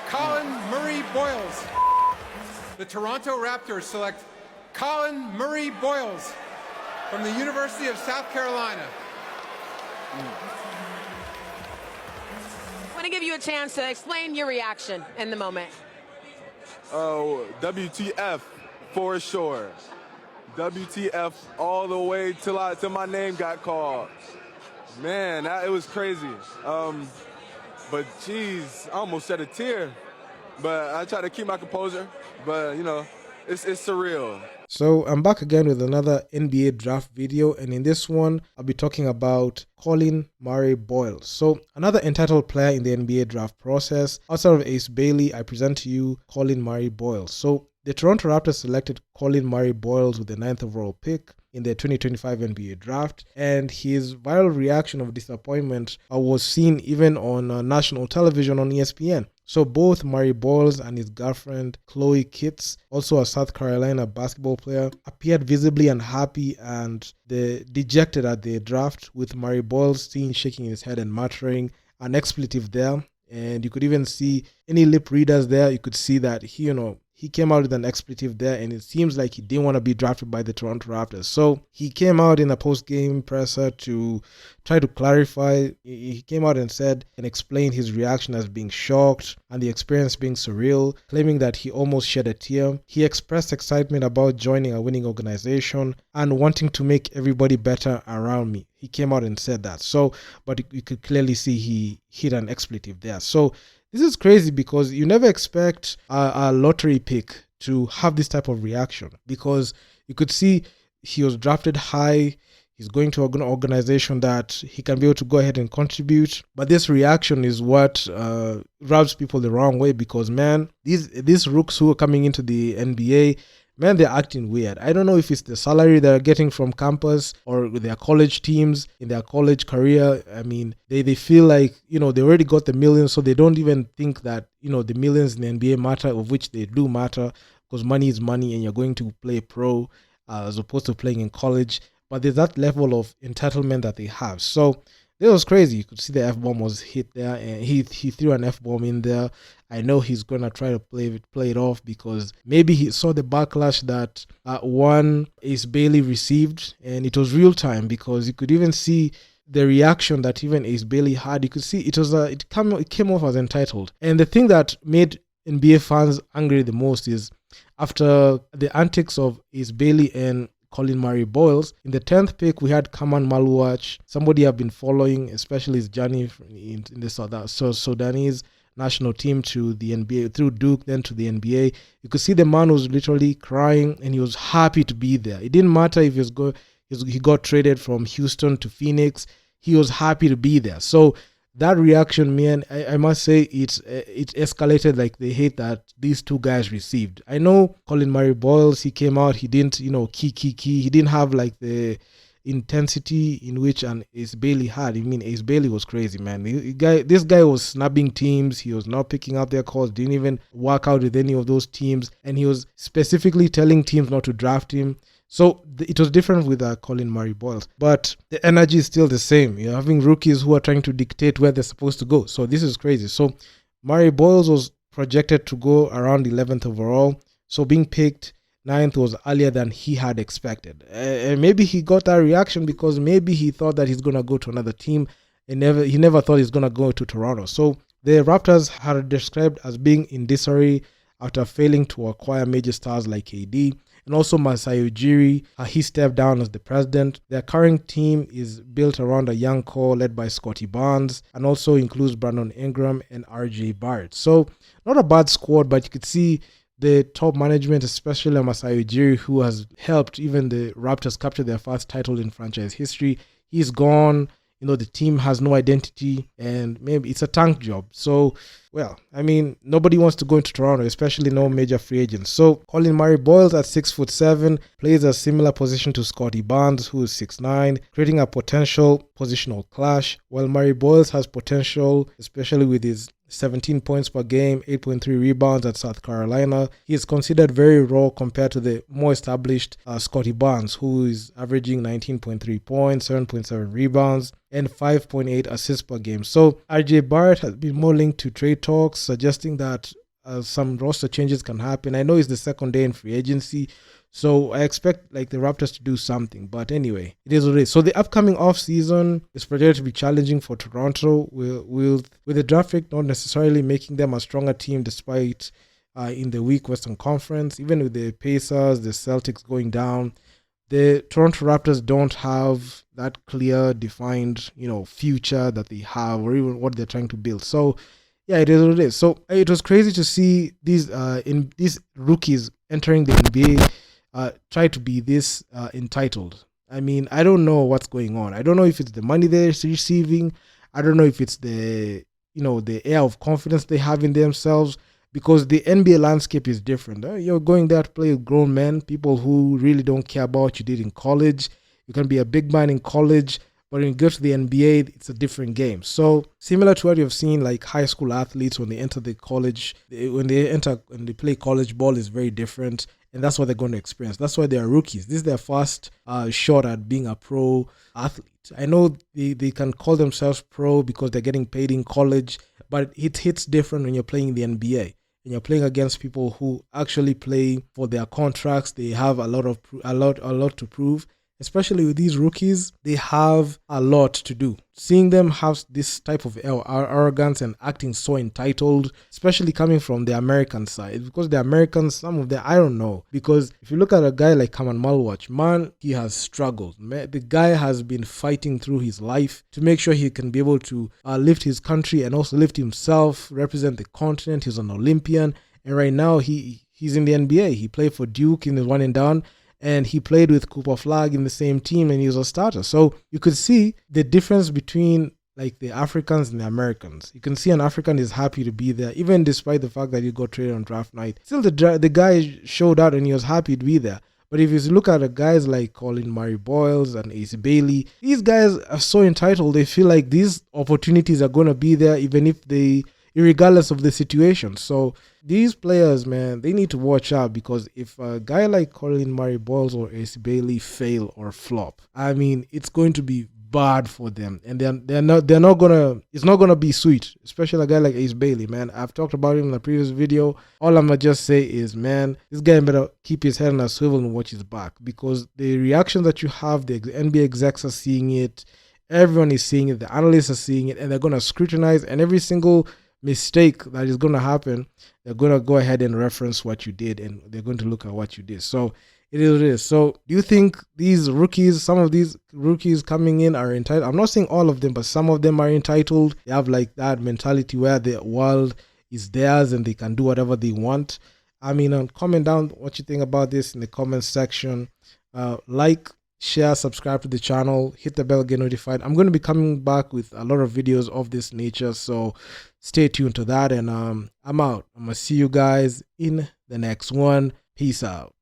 Colin Murray Boyles. The Toronto Raptors select Colin Murray Boyles from the University of South Carolina. I want to give you a chance to explain your reaction in the moment. Oh, WTF for sure. WTF all the way till my name got called. Man, it was crazy. But geez, I almost shed a tear. But I try to keep my composure. But you know, it's surreal. So I'm back again with another NBA draft video, and in this one I'll be talking about Colin Murray Boyles. So another entitled player in the NBA draft process. Outside of Ace Bailey, I present to you Colin Murray Boyles. So the Toronto Raptors selected Colin Murray Boyles with the 9th overall pick in the 2025 NBA draft, and his viral reaction of disappointment was seen even on national television on ESPN. So both Murray Boyles and his girlfriend Chloe Kitts, also a South Carolina basketball player, appeared visibly unhappy and dejected at the draft, with Murray Boyles seen shaking his head and muttering an expletive there. And you could even see any lip readers there. You could see that he came out with an expletive there, and it seems like he didn't want to be drafted by the Toronto Raptors. So he came out in a post-game presser to try to clarify. He came out and said and explained his reaction as being shocked and the experience being surreal, claiming that he almost shed a tear. He expressed excitement about joining a winning organization and wanting to make everybody better around me. He came out and said that. So, but you could clearly see he hit an expletive there. So this is crazy because you never expect a lottery pick to have this type of reaction, because you could see he was drafted high. He's going to an organization that he can be able to go ahead and contribute. But this reaction is what rubs people the wrong way, because, man, these rooks who are coming into the NBA, man, they're acting weird. I don't know if it's the salary they're getting from campus or their college teams in their college career. I mean, they feel like, they already got the millions, so they don't even think that, the millions in the NBA matter, of which they do matter, because money is money and you're going to play pro as opposed to playing in college. But there's that level of entitlement that they have. So it was crazy. You could see the F-bomb was hit there, and he threw an F-bomb in there. I know he's going to try to play it off, because maybe he saw the backlash that one Ace Bailey received, and it was real time, because you could even see the reaction that even Ace Bailey had. You could see it came off as entitled. And the thing that made NBA fans angry the most is after the antics of Ace Bailey and Colin Murray Boyles, in the 10th pick, we had Kaman Maluach, somebody I've been following, especially his journey in the Sudanese national team to the NBA, through Duke, then to the NBA. You could see the man was literally crying, and he was happy to be there. It didn't matter if he got traded from Houston to Phoenix. He was happy to be there. So that reaction, man, I must say it escalated like the hate that these two guys received. I know Colin Murray Boyles, he came out, he didn't, he didn't have like the intensity in which an Ace Bailey had. I mean, Ace Bailey was crazy, man. This guy was snubbing teams. He was not picking up their calls, didn't even work out with any of those teams, and he was specifically telling teams not to draft him. So it was different with Colin Murray Boyles, but the energy is still the same. You're having rookies who are trying to dictate where they're supposed to go. So this is crazy. So Murray Boyles was projected to go around 11th overall. So being picked 9th was earlier than he had expected. And maybe he got that reaction because maybe he thought that he's going to go to another team, and he never thought he's going to go to Toronto. So the Raptors are described as being in disarray after failing to acquire major stars like KD. And also Masai Ujiri, he stepped down as the president. Their current team is built around a young core led by Scotty Barnes, and also includes Brandon Ingram and RJ Barrett. So not a bad squad, but you could see the top management, especially Masai Ujiri, who has helped even the Raptors capture their first title in franchise history. He's gone. The team has no identity, and maybe it's a tank job. So, well, I mean, nobody wants to go into Toronto, especially no major free agents. So, Colin Murray Boyles at 6'7" plays a similar position to Scotty Barnes, who is 6'9", creating a potential positional clash. While Murray Boyles has potential, especially with his 17 points per game, 8.3 rebounds at South Carolina. He is considered very raw compared to the more established Scotty Barnes, who is averaging 19.3 points, 7.7 rebounds. and 5.8 assists per game. So RJ Barrett has been more linked to trade talks, suggesting that some roster changes can happen. I know it's the second day in free agency, so I expect like the Raptors to do something. But anyway, it is what it is. So the upcoming offseason is projected to be challenging for Toronto, with the draft pick not necessarily making them a stronger team despite in the weak Western Conference. Even with the Pacers, the Celtics going down, the Toronto Raptors don't have that clear, defined, future that they have, or even what they're trying to build. So yeah, it is what it is. So it was crazy to see these rookies entering the NBA try to be this entitled. I mean, I don't know what's going on. I don't know if it's the money they're receiving. I don't know if it's the the air of confidence they have in themselves, because the NBA landscape is different. You're going there to play with grown men, people who really don't care about what you did in college. You can be a big man in college, but when you go to the NBA, it's a different game. So similar to what you've seen, like high school athletes when they enter the college, when they play college ball, is very different, and that's what they're going to experience. That's why they are rookies. This is their first shot at being a pro athlete. I know they can call themselves pro because they're getting paid in college, but it hits different when you're playing the NBA. And you're playing against people who actually play for their contracts. They have a lot to prove. Especially with these rookies, they have a lot to do. Seeing them have this type of arrogance and acting so entitled, especially coming from the American side, because the Americans, some of them, I don't know. Because if you look at a guy like Kaman Malwatch, man, he has struggled. The guy has been fighting through his life to make sure he can be able to lift his country and also lift himself, represent the continent. He's an Olympian, and right now he's in the NBA. He played for Duke in the one and down, and he played with Cooper Flag in the same team, and he was a starter. So you could see the difference between like the Africans and the Americans. You can see an African is happy to be there, even despite the fact that he got traded on draft night. Still, the guy showed out and he was happy to be there. But if you look at the guys like Colin, Boyles, and Ace Bailey, these guys are so entitled. They feel like these opportunities are going to be there regardless of the situation. So these players, man, they need to watch out, because if a guy like Colin Boyles or Ace Bailey fail or flop, I mean, it's going to be bad for them, and it's not gonna be sweet, especially a guy like Ace Bailey, man. I've talked about him in the previous video. All I'm gonna just say is, man, this guy better keep his head on a swivel and watch his back, because the reaction that you have, the NBA execs are seeing it, everyone is seeing it, the analysts are seeing it, and they're gonna scrutinize, and every single mistake that is going to happen, they're going to go ahead and reference what you did, and they're going to look at what you did. So it is what it is. So do you think some of these rookies coming in are entitled? I'm not saying all of them, but some of them are entitled. They have like that mentality where the world is theirs and they can do whatever they want. I mean, comment down what you think about this in the comments section. Like, share, subscribe to the channel, hit the bell, get notified. I'm going to be coming back with a lot of videos of this nature, so stay tuned to that. And I'm out. I'm going to see you guys in the next one. Peace out.